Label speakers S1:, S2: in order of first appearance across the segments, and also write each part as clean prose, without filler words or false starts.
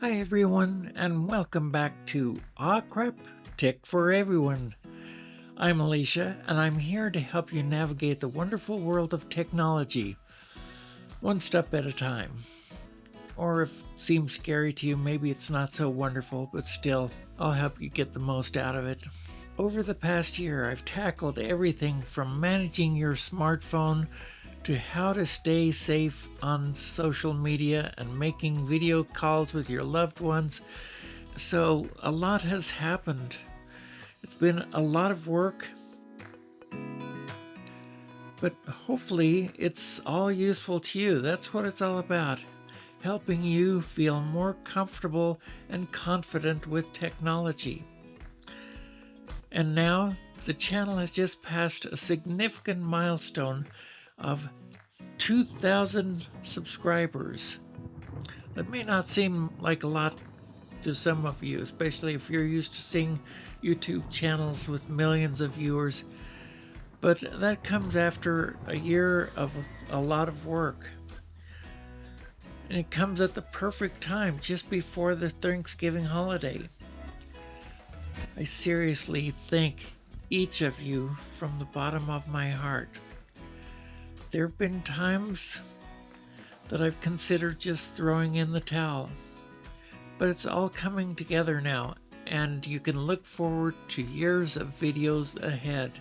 S1: Hi everyone, and welcome back to Aw Crap Tech for Everyone. I'm Alicia, and I'm here to help you navigate the wonderful world of technology, one step at a time. Or if it seems scary to you, maybe it's not so wonderful, but still, I'll help you get the most out of it. Over the past year, I've tackled everything from managing your smartphone to how to stay safe on social media and making video calls with your loved ones. So, a lot has happened. It's been a lot of work, but hopefully, it's all useful to you. That's what it's all about, helping you feel more comfortable and confident with technology. And now, the channel has just passed a significant milestone of 2,000 subscribers. That may not seem like a lot to some of you, especially if you're used to seeing YouTube channels with millions of viewers, but that comes after a year of a lot of work. And it comes at the perfect time, just before the Thanksgiving holiday. I seriously thank each of you from the bottom of my heart. There have been times that I've considered just throwing in the towel, but it's all coming together now, and you can look forward to years of videos ahead.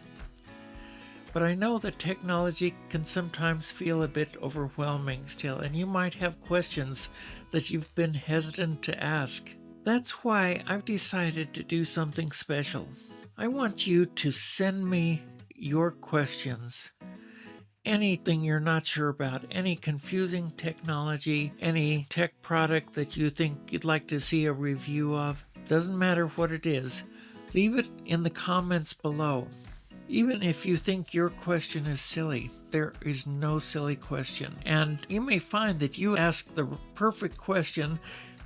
S1: But I know that technology can sometimes feel a bit overwhelming still, and you might have questions that you've been hesitant to ask. That's why I've decided to do something special. I want you to send me your questions. Anything you're not sure about, any confusing technology, any tech product that you think you'd like to see a review of, doesn't matter what it is, leave it in the comments below. Even if you think your question is silly, there is no silly question. And you may find that you ask the perfect question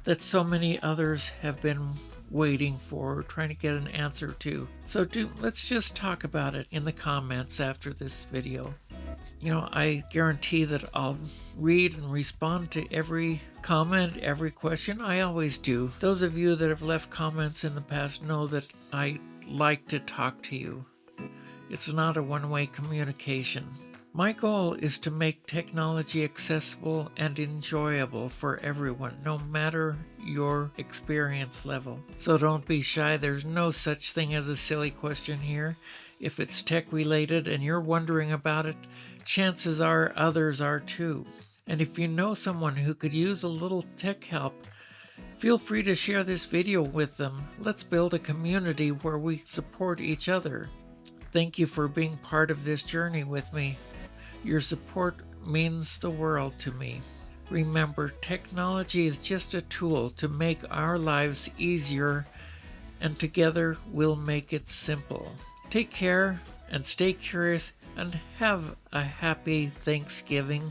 S1: that so many others have been waiting for, trying to get an answer to. So let's just talk about it in the comments after this video. I guarantee that I'll read and respond to every comment, every question. I always do. Those of you that have left comments in the past know that I like to talk to you. It's not a one-way communication. My goal is to make technology accessible and enjoyable for everyone, no matter your experience level. So don't be shy. There's no such thing as a silly question here. If it's tech related and you're wondering about it, chances are others are too. And if you know someone who could use a little tech help, feel free to share this video with them. Let's build a community where we support each other. Thank you for being part of this journey with me. Your support means the world to me. Remember, technology is just a tool to make our lives easier, and together we'll make it simple. Take care and stay curious, and have a happy Thanksgiving.